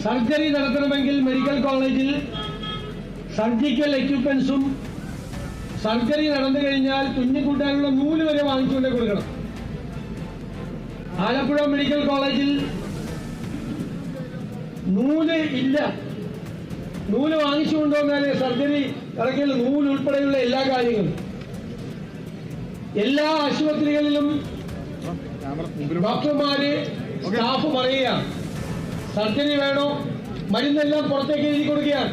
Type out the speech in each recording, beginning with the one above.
Surgery നടത്തണമെങ്കിൽ medical കോളേജിൽ surgical എക്യുപ്മെന്റ്സും surgery നടന്നു കഴിഞ്ഞാൽ തുന്നിക്കൂട്ടാനുള്ള നൂല് വരെ വാങ്ങിച്ചുകൊണ്ടേ കൊടുക്കണം. ആലപ്പുഴ മെഡിക്കൽ കോളേജിൽ നൂല് ഇല്ല. നൂല് വാങ്ങിച്ചു കൊണ്ടുവന്നാലേ സർജറി നടക്കില്ല. നൂല് ഉൾപ്പെടെയുള്ള എല്ലാ കാര്യങ്ങളും എല്ലാ ആശുപത്രികളിലും ഡോക്ടർമാര് സ്റ്റാഫ് പറയുകയാണ് സർജറി വേണോ, മരുന്നെല്ലാം പുറത്തേക്ക് എഴുതി കൊടുക്കുകയാണ്.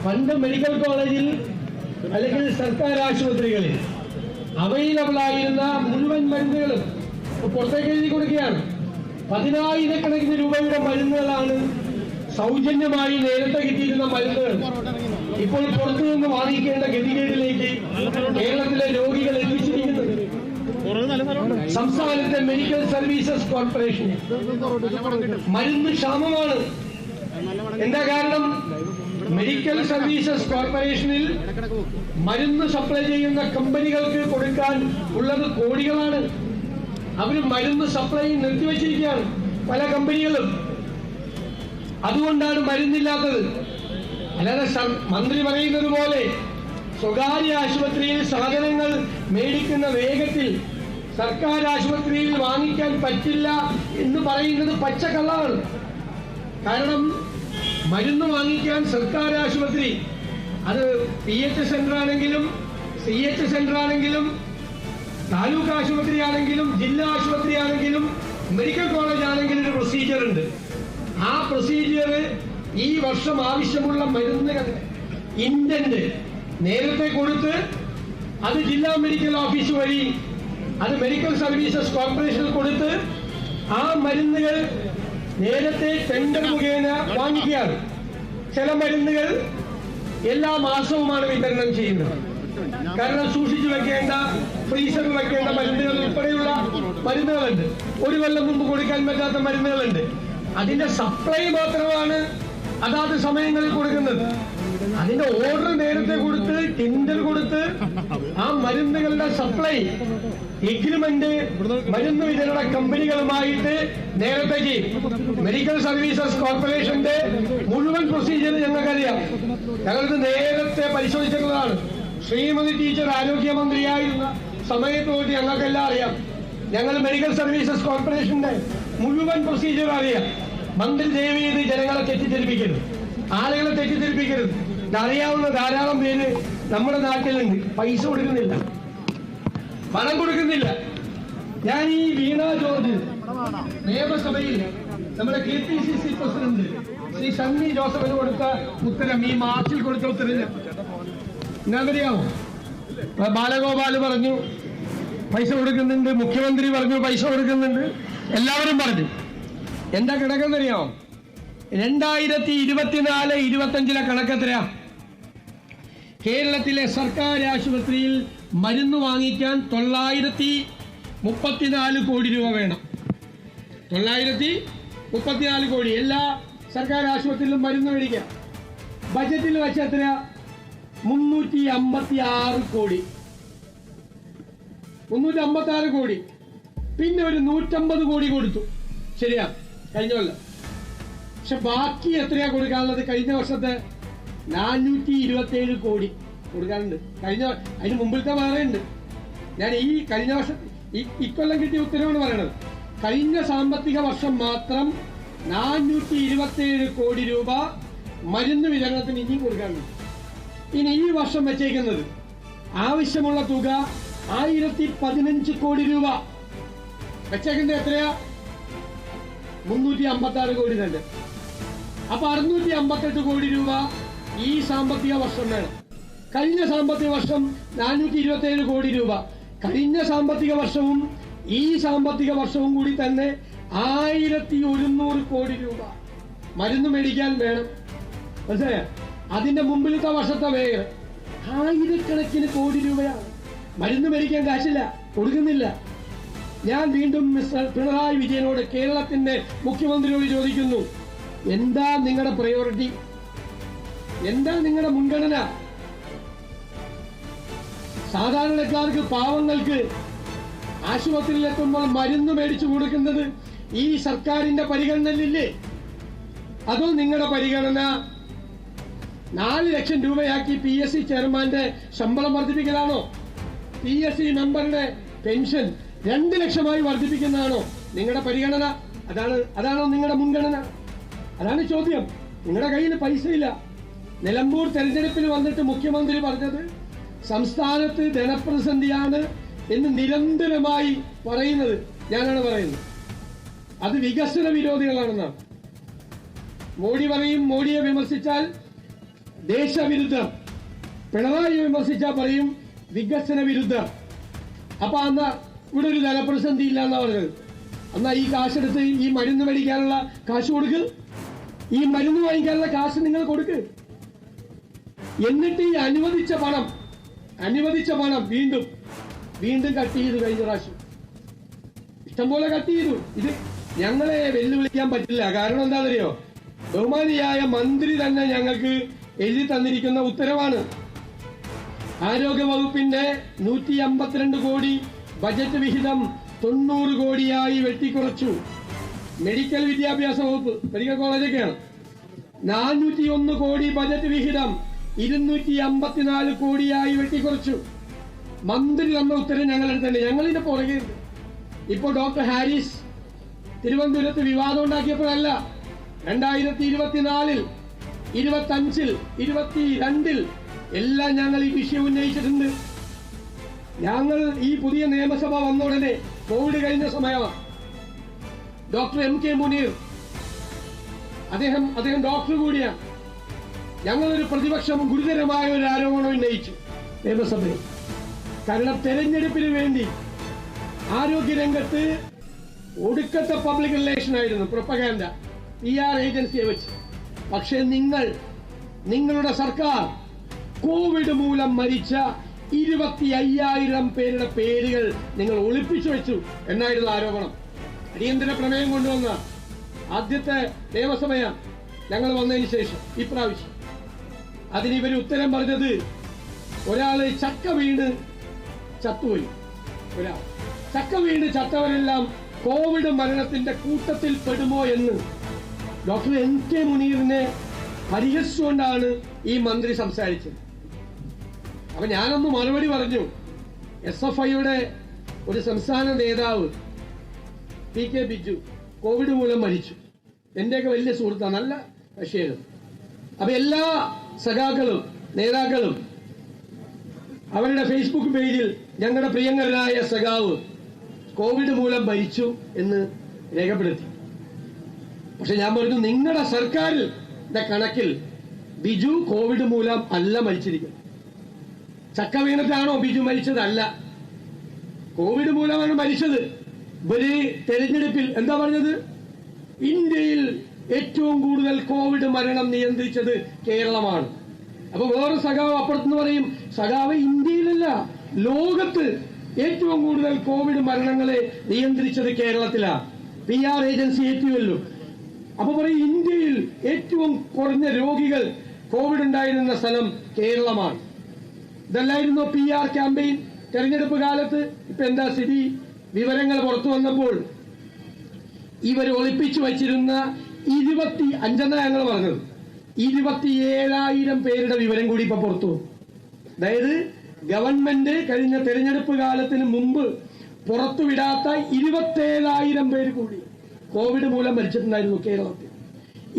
പണ്ട് മെഡിക്കൽ കോളേജിൽ അല്ലെങ്കിൽ സർക്കാർ ആശുപത്രികളിൽ അവൈലബിൾ ആയിരുന്ന മുഴുവൻ മരുന്നുകളും പുറത്തേക്ക് എഴുതി കൊടുക്കുകയാണ്. 10,000 രൂപയുടെ മരുന്നുകളാണ് സൗജന്യമായി നേരത്തെ കിട്ടിയിരുന്ന മരുന്നുകൾ ഇപ്പോൾ പുറത്തു നിന്ന് വാങ്ങിക്കേണ്ട ഗതികേടിലേക്ക് കേരളത്തിലെ രോഗികൾ എത്തിച്ചിരിക്കുന്നത്. സംസ്ഥാനത്തെ മെഡിക്കൽ സർവീസസ് കോർപ്പറേഷൻ മരുന്ന് ക്ഷാമമാണ്. എന്താ കാരണം? മെഡിക്കൽ സർവീസസ് കോർപ്പറേഷനിൽ മരുന്ന് സപ്ലൈ ചെയ്യുന്ന കമ്പനികൾക്ക് കൊടുക്കാൻ ഉള്ളത് കോടികളാണ്. അവർ മരുന്ന് സപ്ലൈ നിർത്തിവെച്ചിരിക്കുകയാണ് പല കമ്പനികളും. അതുകൊണ്ടാണ് മരുന്നില്ലാത്തത്. അല്ലാതെ മന്ത്രി പറയുന്നത് പോലെ സ്വകാര്യ ആശുപത്രിയിൽ സാധനങ്ങൾ മേടിക്കുന്ന വേഗത്തിൽ സർക്കാർ ആശുപത്രിയിൽ വാങ്ങിക്കാൻ പറ്റില്ല എന്ന് പറയുന്നത് പച്ചക്കള്ളമാണ്. കാരണം മരുന്ന് വാങ്ങിക്കാൻ സർക്കാർ ആശുപത്രി, അത് PH സെന്റർ ആണെങ്കിലും CH സെന്റർ ആണെങ്കിലും താലൂക്ക് ആശുപത്രി ആണെങ്കിലും ജില്ലാ ആശുപത്രി ആണെങ്കിലും മെഡിക്കൽ കോളേജ് ആണെങ്കിലും ഒരു പ്രൊസീജിയർ ഉണ്ട്. ആ പ്രൊസീജിയർ ഈ വർഷം ആവശ്യമുള്ള മരുന്നുകൾ ഇന്റന്റ് നേരത്തെ കൊടുത്ത് അത് ജില്ലാ മെഡിക്കൽ ഓഫീസ് വഴി അത് മെഡിക്കൽ സർവീസസ് കോർപ്പറേഷനിൽ കൊടുത്ത് ആ മരുന്നുകൾ നേരത്തെ ടെൻഡർ മുഖേന വാങ്ങിക്കുകയാണ്. ചില മരുന്നുകൾ എല്ലാ മാസവുമാണ് വിതരണം ചെയ്യുന്നത്. കാരണം സൂക്ഷിച്ചു വെക്കേണ്ട, ഫ്രീസറിൽ വെക്കേണ്ട മരുന്നുകൾ ഉൾപ്പെടെയുള്ള മരുന്നുകളുണ്ട്. ഒരു കൊല്ലം മുമ്പ് കൊടുക്കാൻ പറ്റാത്ത മരുന്നുകളുണ്ട്. അതിന്റെ സപ്ലൈ മാത്രമാണ് അതാത് സമയങ്ങളിൽ കൊടുക്കുന്നത്. അതിന്റെ ഓർഡർ നേരത്തെ കൊടുത്ത് ടെൻഡർ കൊടുത്ത് ആ മരുന്നുകളുടെ സപ്ലൈ എഗ്രിമെന്റ് മരുന്ന് വിതരണ കമ്പനികളുമായിട്ട് നേരത്തെ ചെയ്യും. മെഡിക്കൽ സർവീസസ് കോർപ്പറേഷന്റെ മുഴുവൻ പ്രൊസീജിയർ ഞങ്ങൾക്കറിയാം. ഞങ്ങൾക്ക് നേരത്തെ പരിശോധിച്ചിട്ടുള്ളതാണ്. ശ്രീമതി ടീച്ചർ ആരോഗ്യമന്ത്രിയായിരുന്ന സമയത്തോട്ട് ഞങ്ങൾക്കെല്ലാം അറിയാം. ഞങ്ങൾ മെഡിക്കൽ സർവീസസ് കോർപ്പറേഷന്റെ മുഴുവൻ പ്രൊസീജിയർ അറിയാം. മന്ത്രി ദയവ് ചെയ്ത് ജനങ്ങളെ തെറ്റിദ്ധരിപ്പിക്കരുത്, ആളുകളെ തെറ്റിദ്ധരിപ്പിക്കരുത്. അറിയാവുന്ന ധാരാളം പേര് നമ്മുടെ നാട്ടിലുണ്ട്. പൈസ കൊടുക്കുന്നില്ല, പണം കൊടുക്കുന്നില്ല. ഞാൻ ഈ വീണ ജോർജ് നിയമസഭയിൽ നമ്മുടെ KPCC പ്രസിഡന്റ് ശ്രീ സണ്ണി ജോസഫിന് കൊടുത്ത ഉത്തരം, ഈ മാർച്ചിൽ കൊടുത്ത ഉത്തരം എന്നറിയാമോ? ബാലഗോപാൽ പറഞ്ഞു പൈസ കൊടുക്കുന്നുണ്ട്, മുഖ്യമന്ത്രി പറഞ്ഞു പൈസ കൊടുക്കുന്നുണ്ട്, എല്ലാവരും പറഞ്ഞു. എന്താ കണക്കെന്നറിയാമോ? 2024-25 കണക്കെത്രയാ? കേരളത്തിലെ സർക്കാർ ആശുപത്രിയിൽ മരുന്ന് വാങ്ങിക്കാൻ 934 കോടി രൂപ വേണം. 934 കോടി എല്ലാ സർക്കാർ ആശുപത്രിയിലും മരുന്ന് മേടിക്കാം. ബജറ്റിൽ വെച്ച് എത്ര? 356 കോടി. 356 കോടി. പിന്നെ ഒരു 150 കോടി കൊടുത്തു, ശരിയാ, കഴിഞ്ഞ കൊല്ലം. പക്ഷെ ബാക്കി എത്രയാ കൊടുക്കാനുള്ളത്? കഴിഞ്ഞ വർഷത്തെ 427 കോടി കൊടുക്കാനുണ്ട്. അതിന് മുമ്പിലത്തെ വേറെ ഉണ്ട്. ഞാൻ ഈ കഴിഞ്ഞ വർഷം ഇക്കൊല്ലം കിട്ടിയ ഉത്തരവാണ് പറയണത്. കഴിഞ്ഞ സാമ്പത്തിക വർഷം മാത്രം 427 കോടി രൂപ മരുന്ന് വിതരണത്തിന് ഇനിയും കൊടുക്കാനുണ്ട്. ഇനി ഈ വർഷം വെച്ചേക്കുന്നത് ആവശ്യമുള്ള തുക 1015 കോടി രൂപ. വെച്ചേക്കുന്നത് എത്രയാ? 356 കോടി തന്നെ. അപ്പൊ 658 കോടി രൂപ ഈ സാമ്പത്തിക വർഷം വേണം. കഴിഞ്ഞ സാമ്പത്തിക വർഷം 427 കോടി രൂപ. കഴിഞ്ഞ സാമ്പത്തിക വർഷവും ഈ സാമ്പത്തിക വർഷവും കൂടി തന്നെ 1100 കോടി രൂപ മരുന്ന് മേടിക്കാൻ വേണം. മനസ്സിലായ? അതിന്റെ മുമ്പിലത്തെ വർഷത്തെ വേഗം 1000കണക്കിന് കോടി രൂപയാണ്. മരുന്ന് മേടിക്കാൻ കാശില്ല, കൊടുക്കുന്നില്ല. ഞാൻ വീണ്ടും മിസ്റ്റർ പിണറായി വിജയനോട്, കേരളത്തിന്റെ മുഖ്യമന്ത്രിയോട് ചോദിക്കുന്നു, എന്താ നിങ്ങളുടെ പ്രയോറിറ്റി? എന്താ നിങ്ങളുടെ മുൻഗണന? സാധാരണക്കാർക്ക്, പാവങ്ങൾക്ക് ആശുപത്രിയിലെത്തുമ്പോൾ മരുന്ന് മേടിച്ചു കൊടുക്കുന്നത് ഈ സർക്കാരിന്റെ പരിഗണനയിലില്ലേ? അതോ നിങ്ങളുടെ പരിഗണന 4 ലക്ഷം രൂപയാക്കി PSC ചെയർമാന്റെ ശമ്പളം വർദ്ധിപ്പിക്കലാണോ? PSC മെമ്പറുടെ പെൻഷൻ 2 ലക്ഷമായി വർദ്ധിപ്പിക്കുന്നതാണോ നിങ്ങളുടെ പരിഗണന? അതാണോ നിങ്ങളുടെ മുൻഗണന? അതാണ് ചോദ്യം. നിങ്ങളുടെ കയ്യിൽ പൈസയില്ല. നിലമ്പൂർ തെരഞ്ഞെടുപ്പിൽ വന്നിട്ട് മുഖ്യമന്ത്രി പറഞ്ഞത് സംസ്ഥാനത്ത് ധനപ്രതിസന്ധിയാണ് എന്ന് നിരന്തരമായി പറയുന്നത് ഞാനാണ് പറയുന്നത്. അത് വികസന വിരോധികളാണെന്നാണ്. മോഡി പറയും മോഡിയെ വിമർശിച്ചാൽ ദേശവിരുദ്ധം, പിണറായി വിമർശിച്ചാൽ പറയും വികസന വിരുദ്ധം. അപ്പൊ അന്ന് ഇവിടെ ഒരു ധനപ്രതിസന്ധി ഇല്ല എന്നാ പറഞ്ഞത്. എന്നാ ഈ കാശെടുത്ത് ഈ മരുന്ന് മേടിക്കാനുള്ള കാശ് കൊടുക്ക്, ഈ മരുന്ന് വാങ്ങിക്കാനുള്ള കാശ് നിങ്ങൾ കൊടുക്ക്. എന്നിട്ട് ഈ അനുവദിച്ച പണം വീണ്ടും കട്ട് ചെയ്തു. കഴിഞ്ഞ പ്രാവശ്യം ഇഷ്ടംപോലെ കട്ട് ചെയ്തു. ഇത് ഞങ്ങളെ വെല്ലുവിളിക്കാൻ പറ്റില്ല. കാരണം എന്താണെന്നറിയോ? ബഹുമാനിയായ മന്ത്രി തന്നെ ഞങ്ങൾക്ക് എഴുതി തന്നിരിക്കുന്ന ഉത്തരവാണ്. ആരോഗ്യ വകുപ്പിന്റെ 152 കോടി ബജറ്റ് വിഹിതം 90 കോടിയായി വെട്ടിക്കുറച്ചു. മെഡിക്കൽ വിദ്യാഭ്യാസ വകുപ്പ്, മെഡിക്കൽ കോളേജൊക്കെയാണ്, 401 കോടി ബജറ്റ് വിഹിതം 254 കോടിയായി വെട്ടിക്കുറച്ചു. മന്ത്രി തന്ന ഉത്തരം ഞങ്ങളെടുത്തല്ലേ, ഞങ്ങളിതിന്റെ പുറകെ. ഇപ്പോ ഡോക്ടർ ഹാരിസ് തിരുവനന്തപുരത്ത് വിവാദം ഉണ്ടാക്കിയപ്പോഴല്ല, 2024, 25, 22 എല്ലാം ഞങ്ങൾ ഈ വിഷയം ഉന്നയിച്ചിട്ടുണ്ട്. ഞങ്ങൾ ഈ പുതിയ നിയമസഭ വന്ന ഉടനെ കോവിഡ് കഴിഞ്ഞ സമയമാണ്. ഡോക്ടർ MK മുനീർ, അദ്ദേഹം ഡോക്ടർ കൂടിയാണ്. ഞങ്ങളൊരു പ്രതിപക്ഷം ഗുരുതരമായ ഒരു ആരോപണം ഉന്നയിച്ചു നിയമസഭയിൽ. കാരണം തെരഞ്ഞെടുപ്പിന് വേണ്ടി ആരോഗ്യരംഗത്ത് ഒടുക്കത്തെ പബ്ലിക് റിലേഷൻ ആയിരുന്നു, പ്രൊപ്പഗാൻഡ, PR ഏജൻസിയെ വെച്ച്. പക്ഷെ നിങ്ങളുടെ സർക്കാർ കോവിഡ് മൂലം മരിച്ച 25,000 പേരുടെ പേരുകൾ നിങ്ങൾ ഒളിപ്പിച്ചു വെച്ചു എന്നായിരുന്നു ആരോപണം. അടിയന്തര പ്രമേയം കൊണ്ടുവന്ന ആദ്യത്തെ നിയമസഭയാണ് ഞങ്ങൾ വന്നതിന് ശേഷം ഇപ്രാവശ്യം. അതിനിവർ ഉത്തരം പറഞ്ഞത് ഒരാള് ചക്ക വീണ് ചത്തുപോയി. ചക്ക വീണ് ചത്തവരെല്ലാം കോവിഡ് മരണത്തിന്റെ കൂട്ടത്തിൽ പെടുമോ എന്ന് ഡോക്ടർ MK മുനീറിനെ പരിഹസിച്ചുകൊണ്ടാണ് ഈ മന്ത്രി സംസാരിച്ചത്. അപ്പൊ ഞാനൊന്ന് മറുപടി പറഞ്ഞു. SFIയുടെ ഒരു സംസ്ഥാന നേതാവ് PK ബിജു കോവിഡ് മൂലം മരിച്ചു. എന്റെയൊക്കെ വലിയ സുഹൃത്താണ്, നല്ല കക്ഷിയായിരുന്നു. അപ്പൊ എല്ലാ സഖാക്കളും നേതാക്കളും അവരുടെ ഫേസ്ബുക്ക് പേജിൽ ഞങ്ങളുടെ പ്രിയങ്കരനായ സഖാവ് കോവിഡ് മൂലം മരിച്ചു എന്ന് രേഖപ്പെടുത്തി. പക്ഷെ ഞാൻ പറഞ്ഞു, നിങ്ങളുടെ സർക്കാരിന്റെ കണക്കിൽ ബിജു കോവിഡ് മൂലം അല്ല മരിച്ചിരിക്കുന്നത്. ചക്ക വീണിട്ടാണോ ബിജു മരിച്ചത്? അല്ല, കോവിഡ് മൂലമാണ് മരിച്ചത്. ഇവര് തെരഞ്ഞെടുപ്പിൽ എന്താ പറഞ്ഞത്? ഇന്ത്യയിൽ ഏറ്റവും കൂടുതൽ കോവിഡ് മരണം നിയന്ത്രിച്ചത് കേരളമാണ്. അപ്പൊ വേറെ സഖാവ് അപ്പുറത്തുനിന്ന് പറയും, സഖാവ് ഇന്ത്യയിലല്ല ലോകത്ത് ഏറ്റവും കൂടുതൽ കോവിഡ് മരണങ്ങളെ നിയന്ത്രിച്ചത് കേരളത്തിലാണ്. PR ഏജൻസി ഏറ്റുമല്ലോ. അപ്പൊ പറയും ഇന്ത്യയിൽ ഏറ്റവും കുറഞ്ഞ രോഗികൾ കോവിഡ് ഉണ്ടായിരുന്ന സ്ഥലം കേരളമാണ്. ഇതല്ലായിരുന്നു PR ക്യാമ്പയിൻ തെരഞ്ഞെടുപ്പ് കാലത്ത്. ഇപ്പൊ എന്താ സ്ഥിതി? വിവരങ്ങൾ പുറത്തു വന്നപ്പോൾ ഇവർ ഒളിപ്പിച്ചു വച്ചിരുന്ന 25 ഞങ്ങൾ പറഞ്ഞത് 27,000 പേരുടെ വിവരം കൂടി ഇപ്പൊ പുറത്തു. അതായത് ഗവൺമെന്റ് കഴിഞ്ഞ തെരഞ്ഞെടുപ്പ് കാലത്തിന് മുമ്പ് പുറത്തുവിടാത്ത 27,000 പേര് കൂടി കോവിഡ് മൂലം മരിച്ചിട്ടുണ്ടായിരുന്നു കേരളത്തിൽ.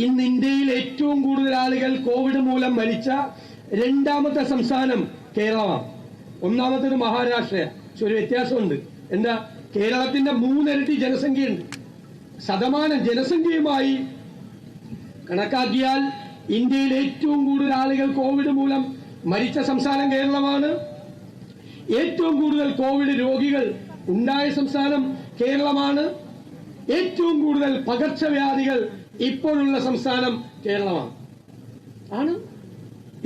ഇന്ന് ഇന്ത്യയിൽ ഏറ്റവും കൂടുതൽ ആളുകൾ കോവിഡ് മൂലം മരിച്ച 2ാമത്തെ സംസ്ഥാനം കേരളമാണ്. 1ാമത്തേത് മഹാരാഷ്ട്രയാണ്. പക്ഷെ ഒരു വ്യത്യാസമുണ്ട്. എന്താ? കേരളത്തിന്റെ 3 ഇരട്ടി ജനസംഖ്യയുണ്ട്. ജനസംഖ്യയുമായി കണക്കാക്കിയാൽ ഇന്ത്യയിൽ ഏറ്റവും കൂടുതൽ ആളുകൾ കോവിഡ് മൂലം മരിച്ച സംസ്ഥാനം കേരളമാണ്. ഏറ്റവും കൂടുതൽ കോവിഡ് രോഗികൾ ഉണ്ടായ സംസ്ഥാനം കേരളമാണ്. ഏറ്റവും കൂടുതൽ പകർച്ചവ്യാധികൾ ഇപ്പോഴുള്ള സംസ്ഥാനം കേരളമാണ്.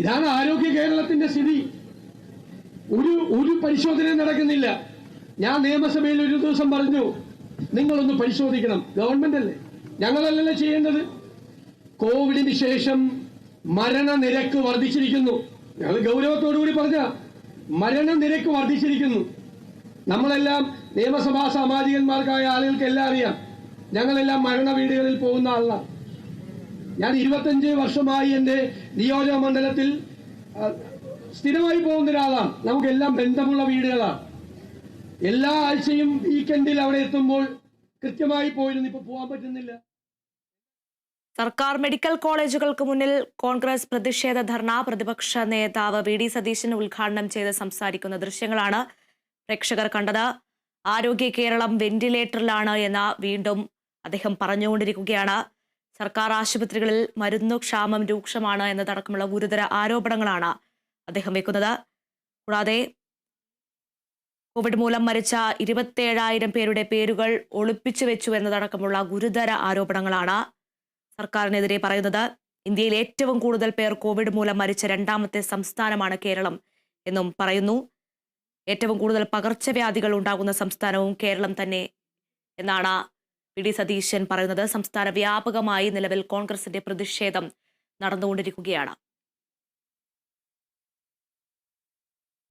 ഇതാണ് ആരോഗ്യ കേരളത്തിന്റെ സ്ഥിതി. ഒരു പരിശോധന നടക്കുന്നില്ല. ഞാൻ നിയമസഭയിൽ ഒരു ദിവസം പറഞ്ഞു, നിങ്ങളൊന്ന് പരിശോധിക്കണം. ഗവൺമെന്റ് അല്ലേ, ഞങ്ങളല്ലല്ലോ ചെയ്യേണ്ടത്. കോവിഡിന് ശേഷം മരണനിരക്ക് വർദ്ധിച്ചിരിക്കുന്നു. ഞങ്ങൾ ഗൗരവത്തോടുകൂടി പറഞ്ഞ മരണനിരക്ക് വർദ്ധിച്ചിരിക്കുന്നു. നമ്മളെല്ലാം നിയമസഭാ സാമാജികന്മാർക്കായ ആളുകൾക്ക് എല്ലാം അറിയാം. ഞങ്ങളെല്ലാം മരണ വീടുകളിൽ പോകുന്ന ആളാണ്. ഞാൻ 25 വർഷമായി എൻ്റെ നിയോജക മണ്ഡലത്തിൽ സ്ഥിരമായി പോകുന്ന ഒരാളാണ്. നമുക്കെല്ലാം ബന്ധമുള്ള വീടുകളാണ്. എല്ലാ ആഴ്ചയും വീക്കെൻഡിൽ അവിടെ എത്തുമ്പോൾ കൃത്യമായി പോയിരുന്നു. ഇപ്പൊ പോകാൻ പറ്റുന്നില്ല. സർക്കാർ മെഡിക്കൽ കോളേജുകൾക്ക് മുന്നിൽ കോൺഗ്രസ് പ്രതിഷേധ ധർണ പ്രതിപക്ഷ നേതാവ് വി.ഡി. സതീശൻ ഉദ്ഘാടനം ചെയ്ത് സംസാരിക്കുന്ന ദൃശ്യങ്ങളാണ് പ്രേക്ഷകർ കണ്ടത്. ആരോഗ്യ കേരളം വെന്റിലേറ്ററിലാണ് എന്ന് വീണ്ടും അദ്ദേഹം പറഞ്ഞുകൊണ്ടിരിക്കുകയാണ്. സർക്കാർ ആശുപത്രികളിൽ മരുന്നു ക്ഷാമം രൂക്ഷമാണ് എന്നതടക്കമുള്ള ഗുരുതര ആരോപണങ്ങളാണ് അദ്ദേഹം വെക്കുന്നത്. കൂടാതെ കോവിഡ് മൂലം മരിച്ച 27,000 പേരുടെ പേരുകൾ ഒളിപ്പിച്ചു വെച്ചു എന്നതടക്കമുള്ള ഗുരുതര ആരോപണങ്ങളാണ് സർക്കാരിനെതിരെ പറയുന്നത്. ഇന്ത്യയിൽ ഏറ്റവും കൂടുതൽ പേർ കോവിഡ് മൂലം മരിച്ച 2ാമത്തെ സംസ്ഥാനമാണ് കേരളം എന്നും പറയുന്നു. ഏറ്റവും കൂടുതൽ പകർച്ചവ്യാധികൾ ഉണ്ടാകുന്ന സംസ്ഥാനവും കേരളം തന്നെ എന്നാണ് വി.ഡി. സതീശൻ പറയുന്നത്. സംസ്ഥാന വ്യാപകമായി നിലവിൽ കോൺഗ്രസിന്റെ പ്രതിഷേധം നടന്നുകൊണ്ടിരിക്കുകയാണ്.